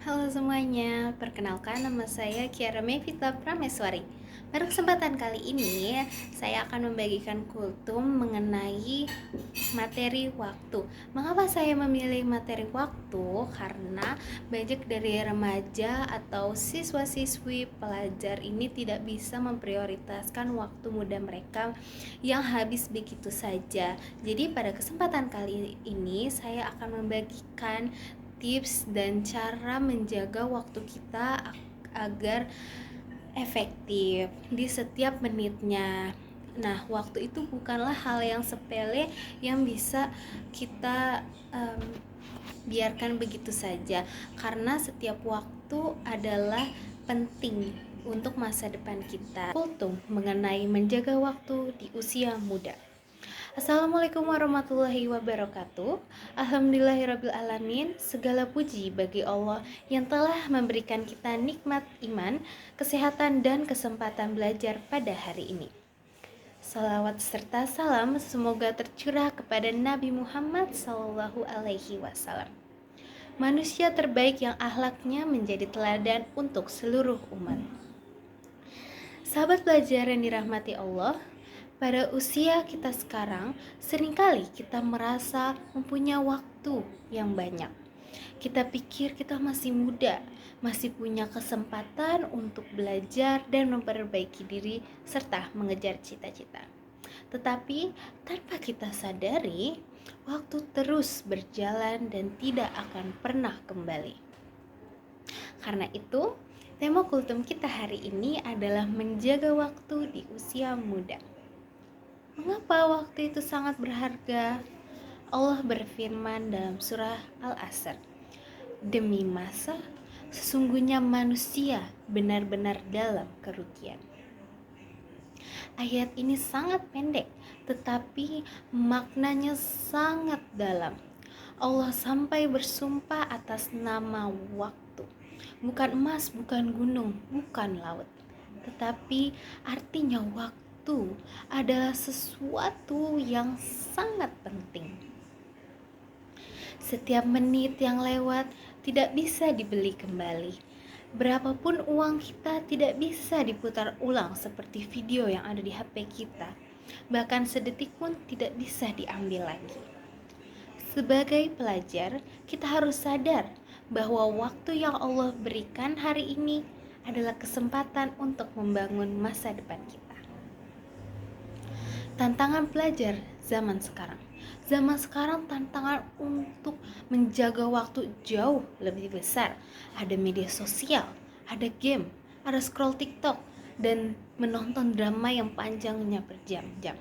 Halo semuanya, perkenalkan nama saya Kiara Mevita Prameswari. Pada kesempatan kali ini, saya akan membagikan kultum mengenai materi waktu. Mengapa saya memilih materi waktu? Karena banyak dari remaja atau siswa-siswi pelajar ini tidak bisa memprioritaskan waktu muda mereka yang habis begitu saja. Jadi pada kesempatan kali ini, saya akan membagikan tips dan cara menjaga waktu kita agar efektif di setiap menitnya. Nah, waktu itu bukanlah hal yang sepele yang bisa kita biarkan begitu saja, karena setiap waktu adalah penting untuk masa depan kita. Kultum mengenai menjaga waktu di usia muda. Assalamualaikum warahmatullahi wabarakatuh. Alhamdulillahirrabbilalamin. Segala puji bagi Allah yang telah memberikan kita nikmat iman, kesehatan, dan kesempatan belajar pada hari ini. Salawat serta salam semoga tercurah kepada Nabi Muhammad SAW, manusia terbaik yang akhlaknya menjadi teladan untuk seluruh umat. Sahabat belajar yang dirahmati Allah, pada usia kita sekarang, seringkali kita merasa mempunyai waktu yang banyak. Kita pikir kita masih muda, masih punya kesempatan untuk belajar dan memperbaiki diri serta mengejar cita-cita. Tetapi tanpa kita sadari, waktu terus berjalan dan tidak akan pernah kembali. Karena itu, tema kultum kita hari ini adalah menjaga waktu di usia muda. Mengapa waktu itu sangat berharga? Allah berfirman dalam surah Al-Asr, demi masa, sesungguhnya manusia benar-benar dalam kerugian. Ayat ini sangat pendek, tetapi maknanya sangat dalam. Allah sampai bersumpah atas nama waktu. Bukan emas, bukan gunung, bukan laut. Tetapi artinya waktu adalah sesuatu yang sangat penting. Setiap menit yang lewat tidak bisa dibeli kembali. Berapapun uang kita tidak bisa diputar ulang seperti video yang ada di HP kita. Bahkan sedetik pun tidak bisa diambil lagi. Sebagai pelajar, kita harus sadar bahwa waktu yang Allah berikan hari ini adalah kesempatan untuk membangun masa depan kita. Tantangan pelajar zaman sekarang. Zaman sekarang tantangan untuk menjaga waktu jauh lebih besar. Ada media sosial, ada game, ada scroll TikTok, dan menonton drama yang panjangnya berjam-jam.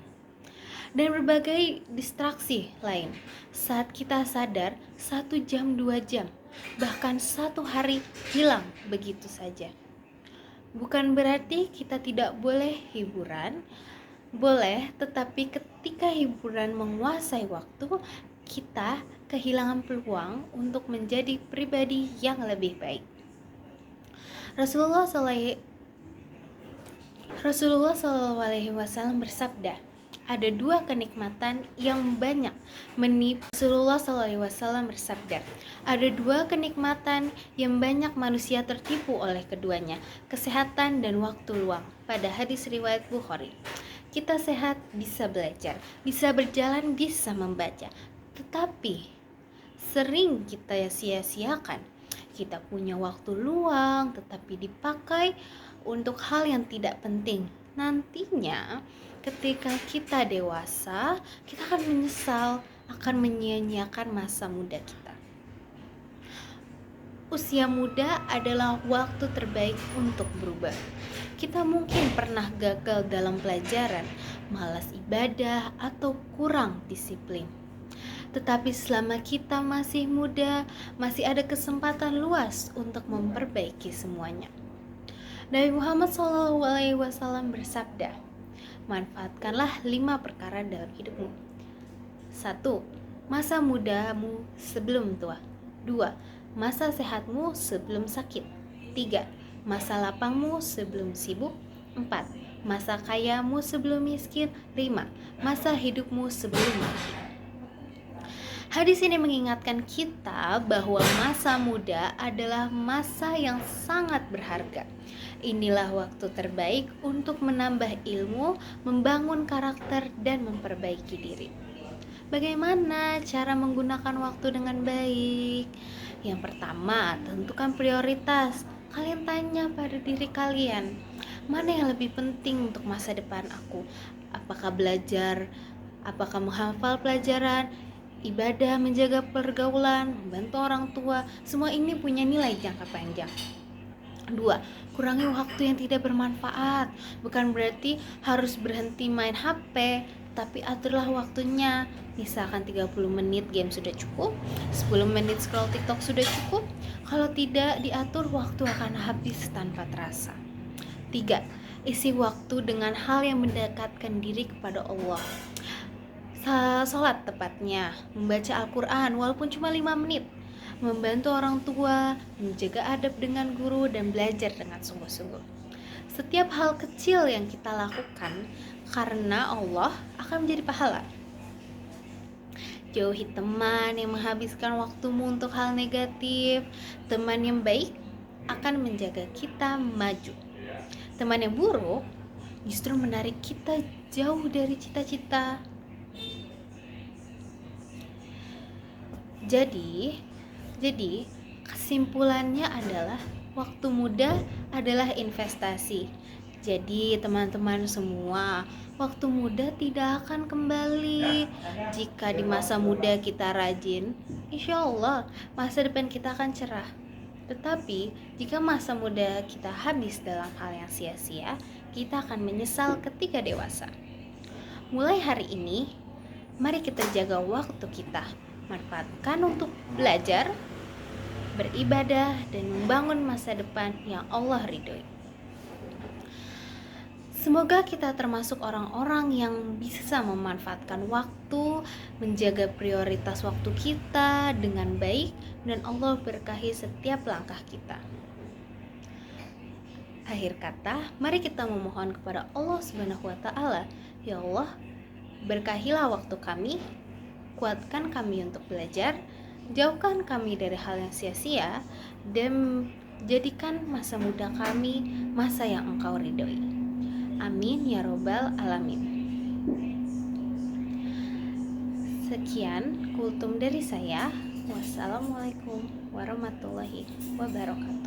Dan berbagai distraksi lain. Saat kita sadar, 1 jam, 2 jam, bahkan 1 hari hilang begitu saja. Bukan berarti kita tidak boleh hiburan, boleh, tetapi ketika hiburan menguasai waktu, kita kehilangan peluang untuk menjadi pribadi yang lebih baik. Rasulullah SAW bersabda, ada 2 kenikmatan yang banyak menipu. Rasulullah SAW bersabda, ada 2 kenikmatan yang banyak manusia tertipu oleh keduanya, kesehatan dan waktu luang. Pada hadis riwayat Bukhari. Kita sehat, bisa belajar, bisa berjalan, bisa membaca. Tetapi sering kita sia-siakan. Kita punya waktu luang tetapi dipakai untuk hal yang tidak penting. Nantinya ketika kita dewasa, kita akan menyesal akan menyia-nyiakan masa muda kita. Usia muda adalah waktu terbaik untuk berubah. Kita mungkin pernah gagal dalam pelajaran, malas ibadah, atau kurang disiplin. Tetapi selama kita masih muda, masih ada kesempatan luas untuk memperbaiki semuanya. Nabi Muhammad SAW bersabda, manfaatkanlah 5 perkara dalam hidupmu. 1. Masa mudamu sebelum tua. 2. Masa sehatmu sebelum sakit. 3. Masa lapangmu sebelum sibuk. 4. Masa kayamu sebelum miskin. 5. Masa hidupmu sebelum mati. Hadis ini mengingatkan kita bahwa masa muda adalah masa yang sangat berharga. Inilah waktu terbaik untuk menambah ilmu, membangun karakter, dan memperbaiki diri. Bagaimana cara menggunakan waktu dengan baik? Yang pertama, tentukan prioritas. Kalian tanya pada diri kalian, mana yang lebih penting untuk masa depan aku? Apakah belajar? Apakah menghafal pelajaran? Ibadah, menjaga pergaulan, membantu orang tua, semua ini punya nilai jangka panjang. 2. Kurangi waktu yang tidak bermanfaat. Bukan berarti harus berhenti main HP, tapi aturlah waktunya. Misalkan 30 menit game sudah cukup, 10 menit scroll TikTok sudah cukup. Kalau tidak diatur, waktu akan habis tanpa terasa. 3. Isi waktu dengan hal yang mendekatkan diri kepada Allah. Salat tepatnya, membaca Al-Quran walaupun cuma 5 menit, membantu orang tua, menjaga adab dengan guru, dan belajar dengan sungguh-sungguh. Setiap hal kecil yang kita lakukan karena Allah akan menjadi pahala. Jauhi teman yang menghabiskan waktumu untuk hal negatif. Teman yang baik akan menjaga kita maju. Teman yang buruk justru menarik kita jauh dari cita-cita. Jadi kesimpulannya adalah waktu muda adalah investasi. Jadi teman-teman semua, waktu muda tidak akan kembali. Jika di masa muda kita rajin, insya Allah masa depan kita akan cerah. Tetapi jika masa muda kita habis dalam hal yang sia-sia, kita akan menyesal ketika dewasa. Mulai hari ini, mari kita jaga waktu kita, manfaatkan untuk belajar, beribadah, dan membangun masa depan yang Allah ridhoi. Semoga kita termasuk orang-orang yang bisa memanfaatkan waktu, menjaga prioritas waktu kita dengan baik, dan Allah berkahi setiap langkah kita. Akhir kata, mari kita memohon kepada Allah Subhanahu wa Ta'ala, ya Allah, berkahilah waktu kami, kuatkan kami untuk belajar, jauhkan kami dari hal yang sia-sia, dan jadikan masa muda kami masa yang Engkau ridhoi. Amin ya robbal alamin. Sekian kultum dari saya. Wassalamualaikum warahmatullahi wabarakatuh.